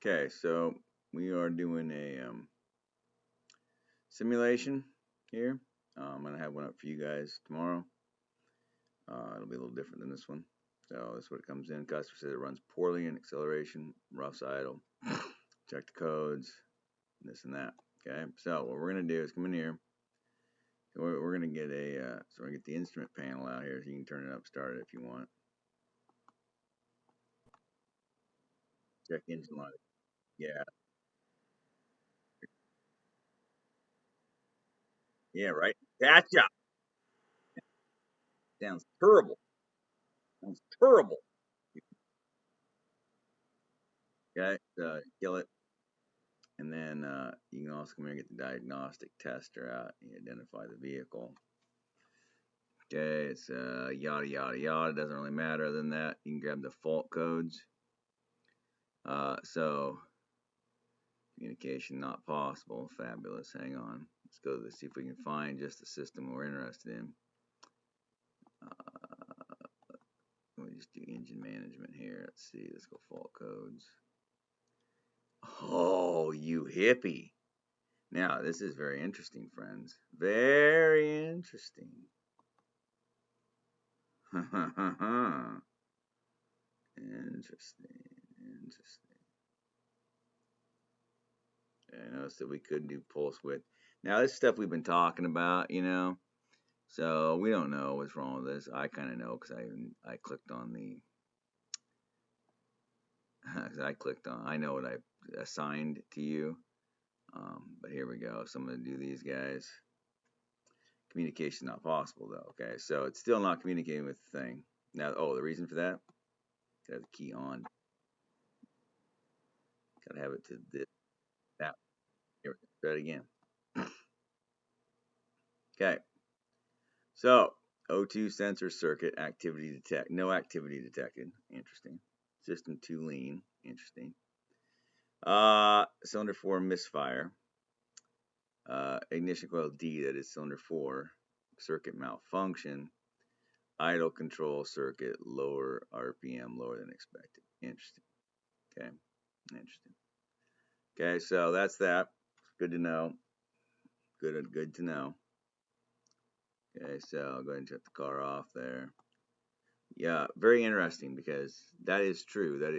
Okay, so we are doing a simulation here. I'm gonna have one up for you guys tomorrow. It'll be a little different than this one. So this is what it comes in. Customer says it runs poorly in acceleration, roughs idle. Check the codes, this and that. Okay, so what we're gonna do is come in here. We're gonna get a so we're gonna get the instrument panel out here, so you can turn it up, start it if you want. Check engine light. Yeah, yeah, right. Gotcha. Sounds terrible. Sounds terrible. Okay, kill it. And then you can also come here and get the diagnostic tester out and identify the vehicle. Okay, it's yada yada yada. Doesn't really matter other than that. You can grab the fault codes. So communication not possible. Fabulous. Hang on. Let's go to see if we can find just the system we're interested in. Let me just do engine management here. Let's see. Let's go fault codes. Oh, you hippie. Now, this is very interesting, friends. Very interesting. Interesting. Interesting. I noticed that we could do pulse width. Now, this stuff we've been talking about, so we don't know what's wrong with this. I kind of know because I clicked on the, I know what I assigned to you. But here we go. So I'm going to do these guys. Communication not possible though. Okay, so it's still not communicating with the thing. Now, the reason for that, got the key on. Gotta have it to this. That. Here, try it again. Okay. So, O2 sensor circuit activity detect. No activity detected. Interesting. System 2 lean. Interesting. Cylinder 4 misfire. Ignition coil D, that is cylinder 4. Circuit malfunction. Idle control circuit, lower RPM, lower than expected. Interesting. Okay. Interesting. Okay, so that's that. Good to know. Good to know. Okay, so I'll go ahead and shut the car off there. Yeah, very interesting because that is true. That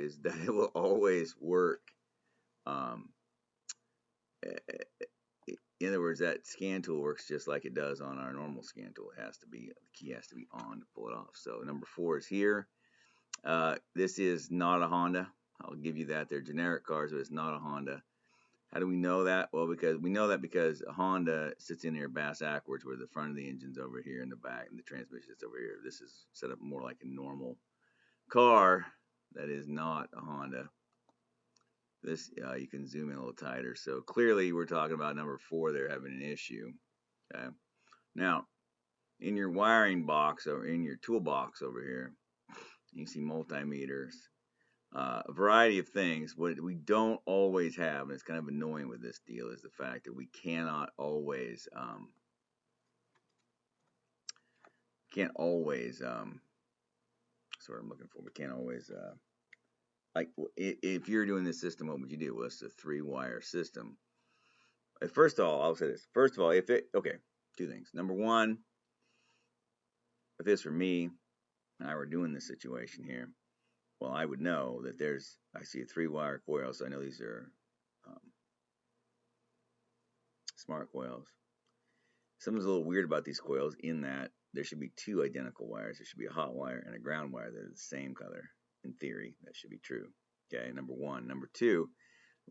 it will always work. Um, in other words, that scan tool works just like it does on our normal scan tool. It has to be the key has to be on to pull it off. So number 4 is here. This is not a Honda. I'll give you that. They're generic cars, but it's not a Honda. How do we know that? Well, because we know that because a Honda sits in here bass backwards, where the front of the engine's over here in the back, and the transmission is over here. This is set up more like a normal car that is not a Honda. This you can zoom in a little tighter. So clearly, we're talking about number 4. They're having an issue. Okay. Now, in your wiring box or in your toolbox over here, you see multimeters. A variety of things. What we don't always have, and it's kind of annoying with this deal, is the fact that we cannot always, sort of looking for. We can't always, like, if you're doing this system, what would you do? Well, it's a 3-wire system. First of all, I'll say this. First of all, okay, 2 things. Number 1, if it's for me, and I were doing this situation here, well, I would know that I see a 3-wire coil, so I know these are smart coils. Something's a little weird about these coils in that there should be 2 identical wires. There should be a hot wire and a ground wire that are the same color. In theory, that should be true. Okay, number 1. Number 2,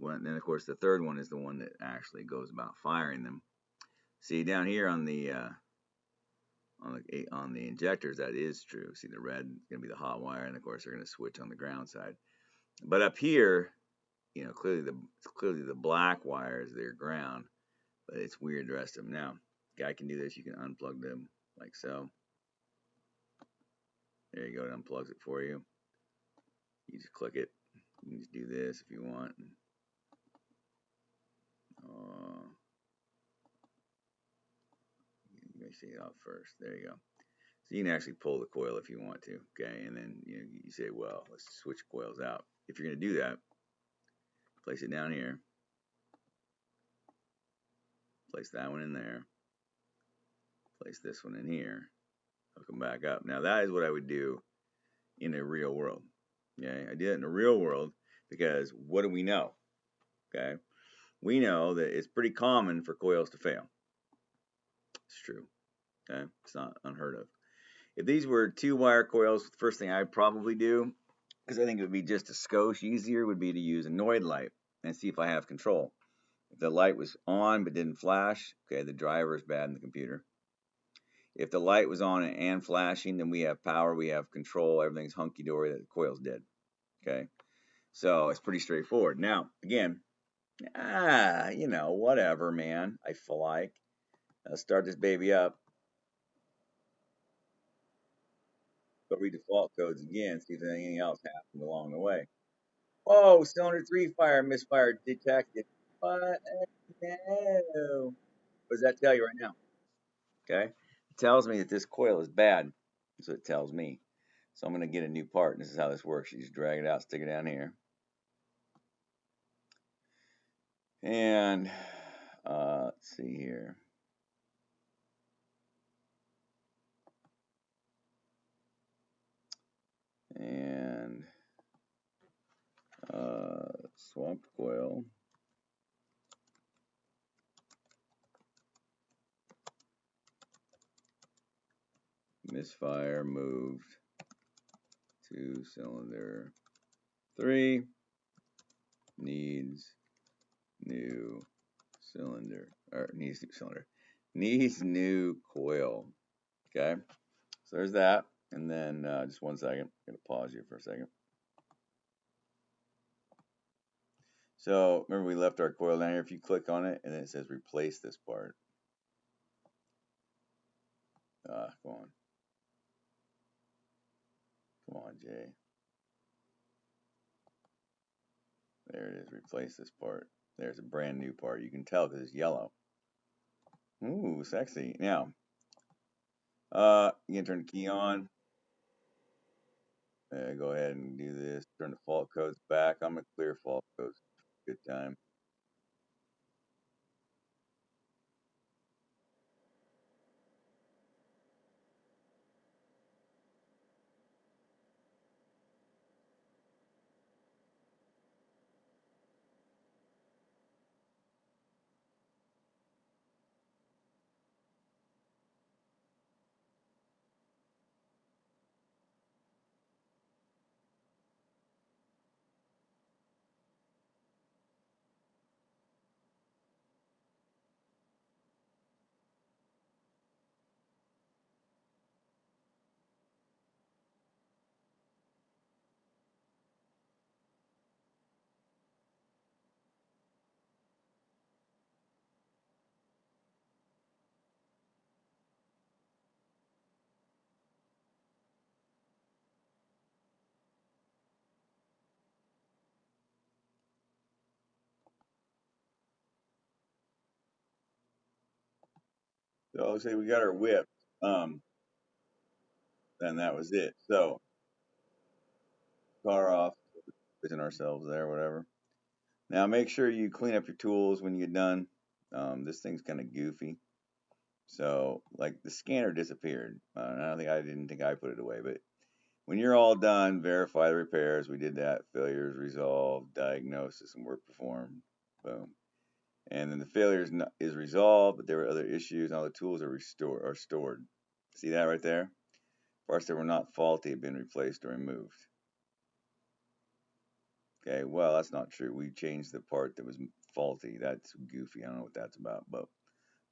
then of course the third one is the one that actually goes about firing them. See down here on the injectors, that is true. See the red is going to be the hot wire, and of course they're going to switch on the ground side. But up here, clearly the black wire is their ground, but it's weird the rest of them. Now, guy can do this. You can unplug them like so. There you go. It unplugs it for you. You just click it. You can just do this if you want. Let me see it out first. There you go. So you can actually pull the coil if you want to. Okay, and then you say, well, let's switch coils out. If you're going to do that, Place it down here. Place that one in there. Place this one in here. Hook them back up. Now that is what I would do in a real world. Okay, I did it in the real world because what do we know? Okay, we know that it's pretty common for coils to fail. It's true. Okay, it's not unheard of. If these were 2-wire coils, the first thing I'd probably do, because I think it would be just a skosh easier, would be to use a Noid light and see if I have control. If the light was on but didn't flash, okay, the driver is bad in the computer. If the light was on and flashing, then we have power, we have control, everything's hunky-dory, that the coil's dead. Okay, so it's pretty straightforward. Now, again, whatever, man, I feel like. Let's start this baby up. Go read the fault codes again, see if anything else happened along the way. Oh, cylinder 3 fire, misfire detected. What? No. What does that tell you right now? Okay. It tells me that this coil is bad. That's what it tells me. So I'm going to get a new part. And this is how this works. You just drag it out, stick it down here. And let's see here. And swamp coil. Misfire moved to cylinder 3. Needs new cylinder. Or needs new cylinder. Needs new coil. Okay. So there's that. And then just 1 second. I'm going to pause you for a second. So remember we left our coil down here. If you click on it and then it says replace this part. Come on. Come on, Jay. There it is. Replace this part. There's a brand new part. You can tell because it's yellow. Ooh, sexy. Now, you can turn the key on. Go ahead and do this. Turn the fault codes back. I'm going to clear fault codes. Good time. So say we got our whip. Then that was it. So car off, putting ourselves there, whatever. Now make sure you clean up your tools when you get done. This thing's kind of goofy. So like the scanner disappeared. I didn't think I put it away, but when you're all done, verify the repairs. We did that. Failures resolved, diagnosis, and work performed. Boom. And then the failure is resolved, but there were other issues. And all the tools are stored. See that right there? Parts that were not faulty have been replaced or removed. Okay, well, that's not true. We changed the part that was faulty. That's goofy. I don't know what that's about, but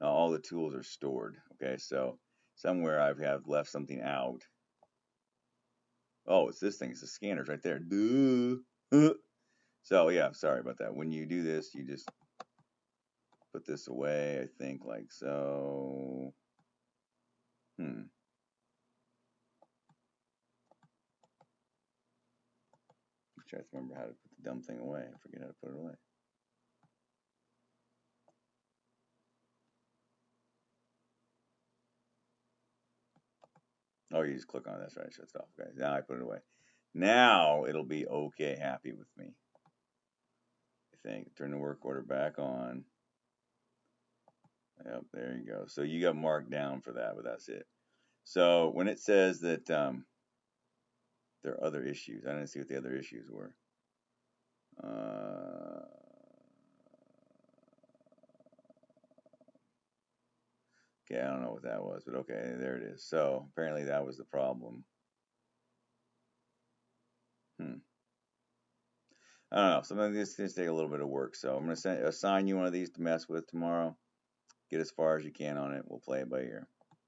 all the tools are stored. Okay, so somewhere I have left something out. Oh, it's this thing. It's the scanners right there. Duh. So yeah, sorry about that. When you do this, you just put this away. I think like so. I try to remember how to put the dumb thing away. I forget how to put it away. Oh, you just click on it. That's right. It shuts off. Okay, now I put it away. Now it'll be okay, happy with me. I think. Turn the work order back on. Yep, there you go. So you got marked down for that, but that's it. So when it says that there are other issues, I didn't see what the other issues were. Okay, I don't know what that was, but okay, there it is. So apparently that was the problem. I don't know. Something this is take a little bit of work. So I'm going to assign you one of these to mess with tomorrow. Get as far as you can on it. We'll play it by ear.